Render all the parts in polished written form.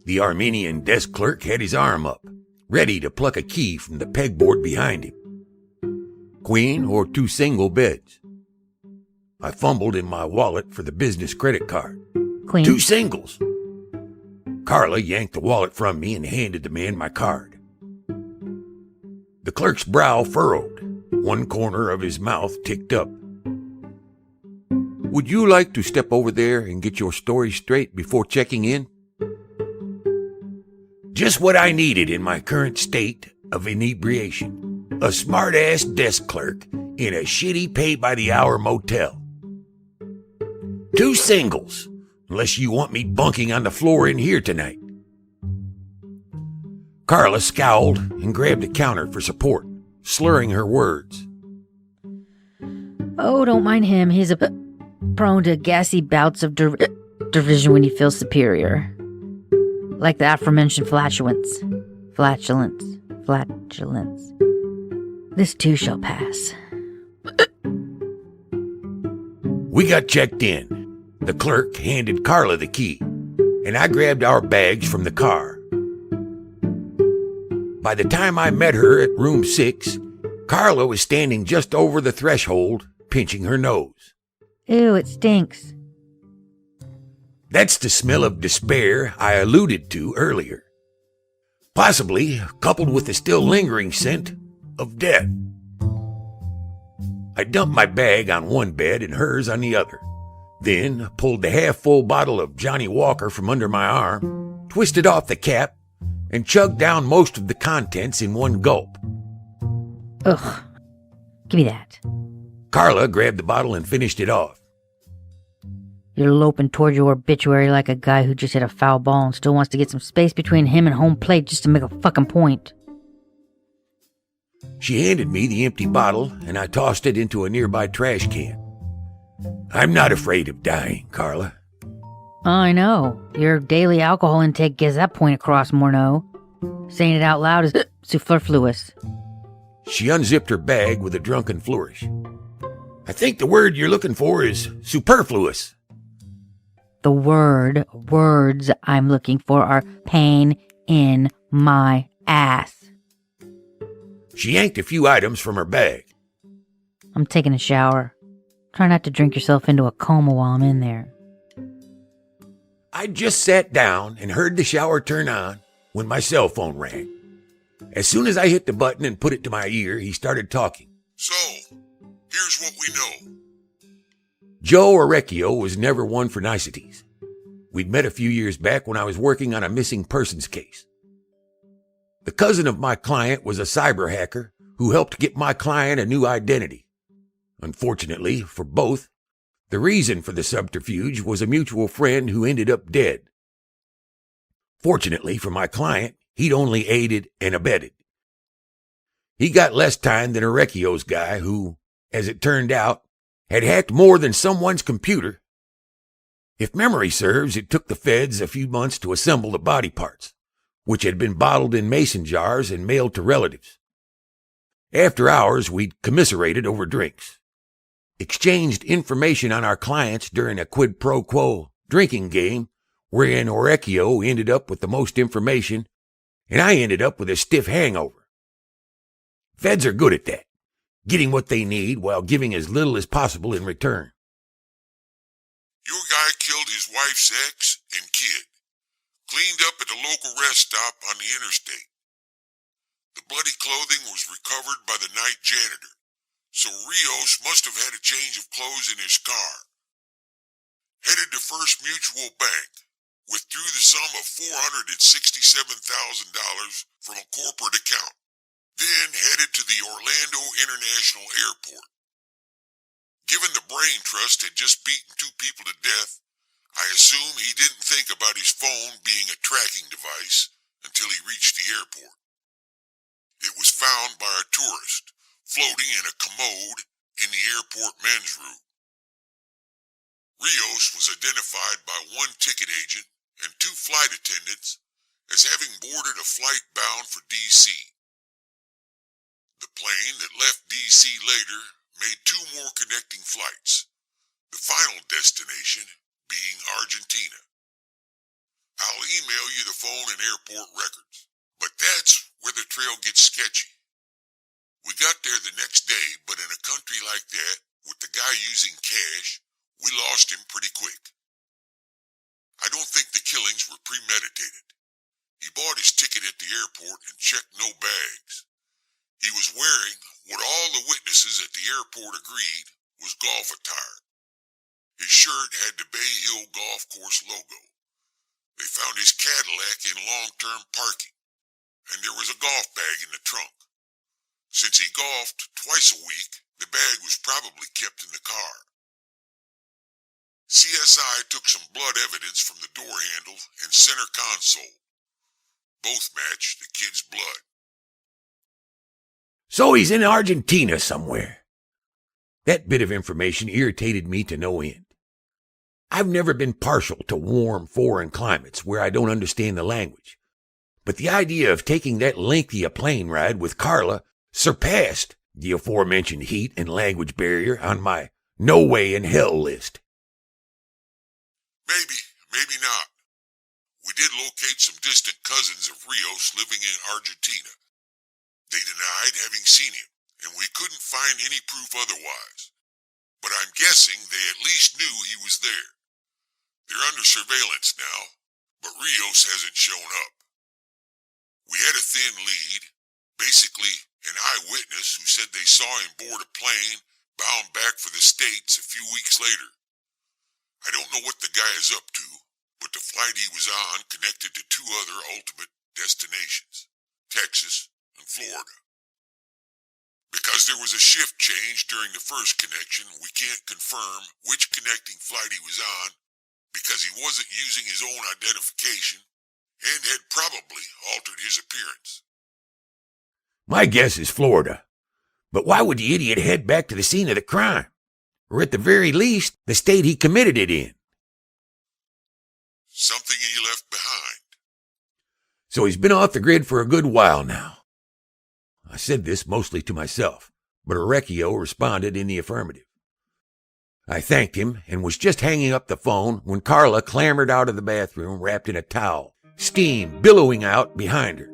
The Armenian desk clerk had his arm up, ready to pluck a key from the pegboard behind him. Queen or two single beds? I fumbled in my wallet for the business credit card. Queen. Two singles. Carla yanked the wallet from me and handed the man my card. The clerk's brow furrowed. One corner of his mouth ticked up. Would you like to step over there and get your story straight before checking in? Just what I needed in my current state of inebriation. A smart-ass desk clerk in a shitty pay-by-the-hour motel. Two singles, unless you want me bunking on the floor in here tonight. Carla scowled and grabbed a counter for support, slurring her words. Oh, don't mind him. He's a bit prone to gassy bouts of derision when he feels superior. Like the aforementioned flatulence. This too shall pass. We got checked in. The clerk handed Carla the key, and I grabbed our bags from the car. By the time I met her at room 6, Carla was standing just over the threshold, pinching her nose. Ew, it stinks. That's the smell of despair I alluded to earlier. Possibly coupled with the still lingering scent of death. I dumped my bag on one bed and hers on the other, then pulled the half-full bottle of Johnny Walker from under my arm, twisted off the cap, and chugged down most of the contents in one gulp. Ugh. Give me that. Carla grabbed the bottle and finished it off. You're loping toward your obituary like a guy who just hit a foul ball and still wants to get some space between him and home plate just to make a fucking point. She handed me the empty bottle, and I tossed it into a nearby trash can. I'm not afraid of dying, Carla. I know. Your daily alcohol intake gets that point across, Morneau. Saying it out loud is superfluous. She unzipped her bag with a drunken flourish. I think the word you're looking for is superfluous. The words I'm looking for are pain in my ass. She yanked a few items from her bag. I'm taking a shower. Try not to drink yourself into a coma while I'm in there. I just sat down and heard the shower turn on when my cell phone rang. As soon as I hit the button and put it to my ear, he started talking. So, here's what we know. Joe Orecchio was never one for niceties. We'd met a few years back when I was working on a missing persons case. The cousin of my client was a cyber hacker who helped get my client a new identity. Unfortunately for both, the reason for the subterfuge was a mutual friend who ended up dead. Fortunately for my client, he'd only aided and abetted. He got less time than Orecchio's guy who, as it turned out, had hacked more than someone's computer. If memory serves, it took the feds a few months to assemble the body parts, which had been bottled in mason jars and mailed to relatives. After hours, we'd commiserated over drinks, exchanged information on our clients during a quid pro quo drinking game wherein Orecchio ended up with the most information and I ended up with a stiff hangover. Feds are good at that, getting what they need while giving as little as possible in return. Your guy killed his wife's ex and kid. Cleaned up at a local rest stop on the interstate. The bloody clothing was recovered by the night janitor, so Rios must have had a change of clothes in his car. Headed to First Mutual Bank, withdrew the sum of $467,000 from a corporate account, then headed to the Orlando International Airport. Given the brain trust had just beaten 2 people to death, I assume he didn't think about his phone being a tracking device until he reached the airport. It was found by a tourist, floating in a commode in the airport men's room. Rios was identified by one ticket agent and 2 flight attendants as having boarded a flight bound for D.C. The plane that left D.C. later made 2 more connecting flights, the final destination being Argentina. I'll email you the phone and airport records, but that's where the trail gets sketchy. We got there the next day, but in a country like that, with the guy using cash, we lost him pretty quick. I don't think the killings were premeditated. He bought his ticket at the airport and checked no bags. He was wearing what all the witnesses at the airport agreed was golf attire. His shirt had the Bay Hill Golf Course logo. They found his Cadillac in long-term parking, and there was a golf bag in the trunk. Since he golfed twice a week, the bag was probably kept in the car. CSI took some blood evidence from the door handle and center console. Both matched the kid's blood. So he's in Argentina somewhere. That bit of information irritated me to no end. I've never been partial to warm foreign climates where I don't understand the language. But the idea of taking that lengthy a plane ride with Carla surpassed the aforementioned heat and language barrier on my no way in hell list. Maybe, maybe not. We did locate some distant cousins of Rios living in Argentina. They denied having seen him, and we couldn't find any proof otherwise. But I'm guessing they at least knew he was there. They're under surveillance now, but Rios hasn't shown up. We had a thin lead, basically an eyewitness who said they saw him board a plane bound back for the States a few weeks later. I don't know what the guy is up to, but the flight he was on connected to two other ultimate destinations, Texas and Florida. Because there was a shift change during the first connection, we can't confirm which connecting flight he was on because he wasn't using his own identification and had probably altered his appearance. My guess is Florida. But why would the idiot head back to the scene of the crime? Or at the very least, the state he committed it in? Something he left behind. So he's been off the grid for a good while now. I said this mostly to myself, but Orecchio responded in the affirmative. I thanked him and was just hanging up the phone when Carla clambered out of the bathroom wrapped in a towel, steam billowing out behind her.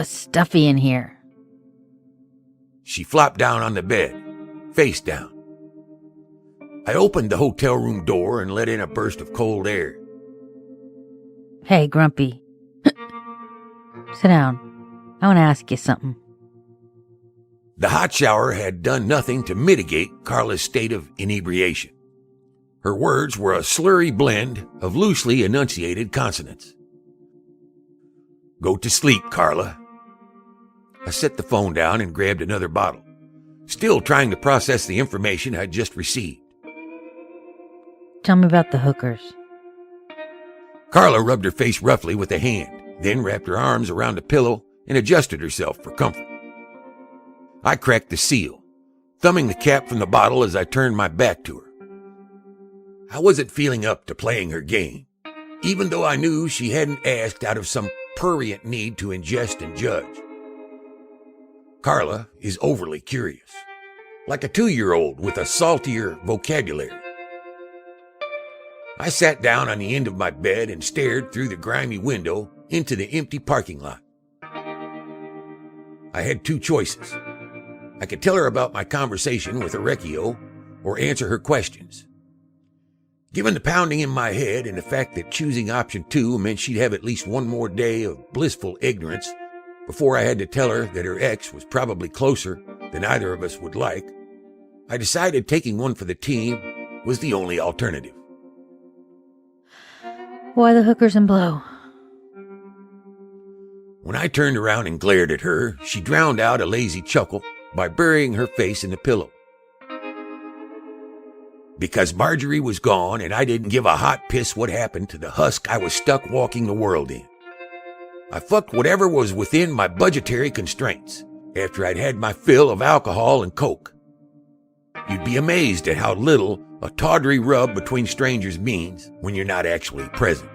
Stuffy in here. She flopped down on the bed, face down. I opened the hotel room door and let in a burst of cold air. Hey, Grumpy. Sit down. I want to ask you something. The hot shower had done nothing to mitigate Carla's state of inebriation. Her words were a slurry blend of loosely enunciated consonants. Go to sleep, Carla. I set the phone down and grabbed another bottle, still trying to process the information I'd just received. Tell me about the hookers. Carla rubbed her face roughly with a hand, then wrapped her arms around a pillow and adjusted herself for comfort. I cracked the seal, thumbing the cap from the bottle as I turned my back to her. I wasn't feeling up to playing her game, even though I knew she hadn't asked out of some prurient need to ingest and judge. Carla is overly curious, like a 2-year-old with a saltier vocabulary. I sat down on the end of my bed and stared through the grimy window into the empty parking lot. I had two choices. I could tell her about my conversation with Orecchio or answer her questions. Given the pounding in my head and the fact that choosing option 2 meant she'd have at least one more day of blissful ignorance before I had to tell her that her ex was probably closer than either of us would like, I decided taking one for the team was the only alternative. Why the hookers and blow? When I turned around and glared at her, she drowned out a lazy chuckle by burying her face in the pillow. Because Marjorie was gone and I didn't give a hot piss what happened to the husk I was stuck walking the world in. I fucked whatever was within my budgetary constraints after I'd had my fill of alcohol and coke. You'd be amazed at how little a tawdry rub between strangers means when you're not actually present.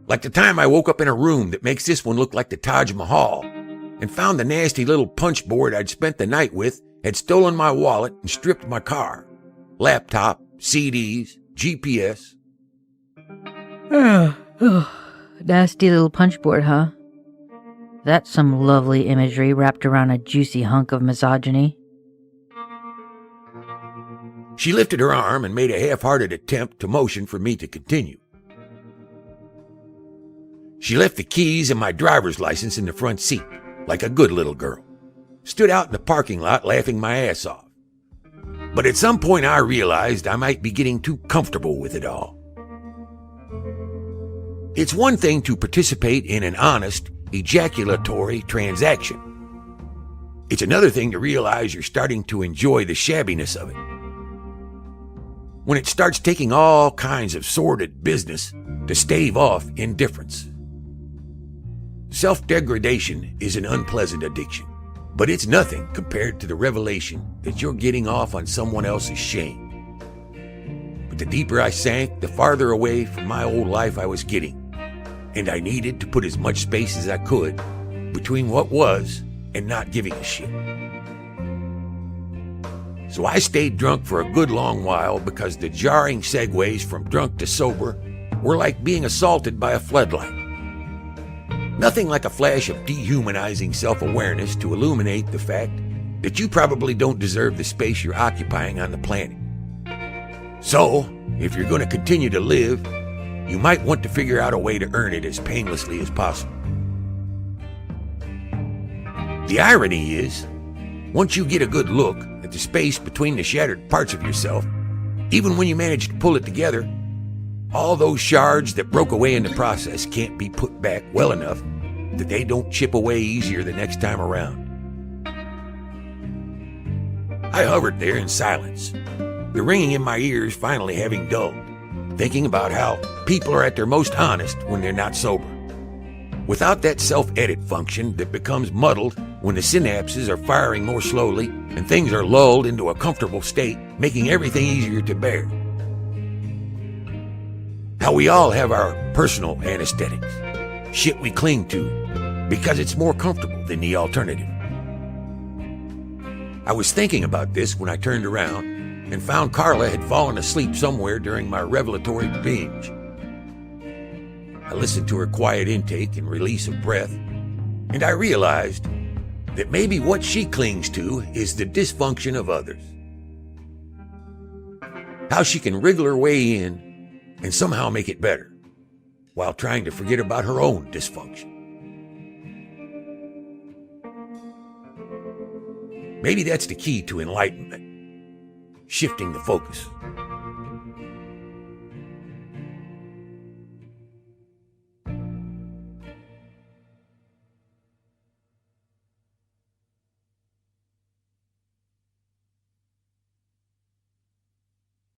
Like the time I woke up in a room that makes this one look like the Taj Mahal and found the nasty little punch board I'd spent the night with had stolen my wallet and stripped my car, laptop, CDs, GPS. Nasty little punchboard, huh? That's some lovely imagery wrapped around a juicy hunk of misogyny. She lifted her arm and made a half-hearted attempt to motion for me to continue. She left the keys and my driver's license in the front seat, like a good little girl. Stood out in the parking lot laughing my ass off. But at some point I realized I might be getting too comfortable with it all. It's one thing to participate in an honest, ejaculatory transaction. It's another thing to realize you're starting to enjoy the shabbiness of it. When it starts taking all kinds of sordid business to stave off indifference. Self-degradation is an unpleasant addiction, but it's nothing compared to the revelation that you're getting off on someone else's shame. But the deeper I sank, the farther away from my old life I was getting, and I needed to put as much space as I could between what was and not giving a shit. So I stayed drunk for a good long while because the jarring segues from drunk to sober were like being assaulted by a floodlight. Nothing like a flash of dehumanizing self-awareness to illuminate the fact that you probably don't deserve the space you're occupying on the planet. So, if you're going to continue to live, you might want to figure out a way to earn it as painlessly as possible. The irony is, once you get a good look at the space between the shattered parts of yourself, even when you manage to pull it together, all those shards that broke away in the process can't be put back well enough that they don't chip away easier the next time around. I hovered there in silence, the ringing in my ears finally having dulled, thinking about how people are at their most honest when they're not sober. Without that self-edit function that becomes muddled when the synapses are firing more slowly and things are lulled into a comfortable state, making everything easier to bear. How we all have our personal anesthetics, shit we cling to because it's more comfortable than the alternative. I was thinking about this when I turned around and found Carla had fallen asleep somewhere during my revelatory binge. I listened to her quiet intake and release of breath, and I realized that maybe what she clings to is the dysfunction of others. How she can wriggle her way in and somehow make it better, while trying to forget about her own dysfunction. Maybe that's the key to enlightenment, shifting the focus.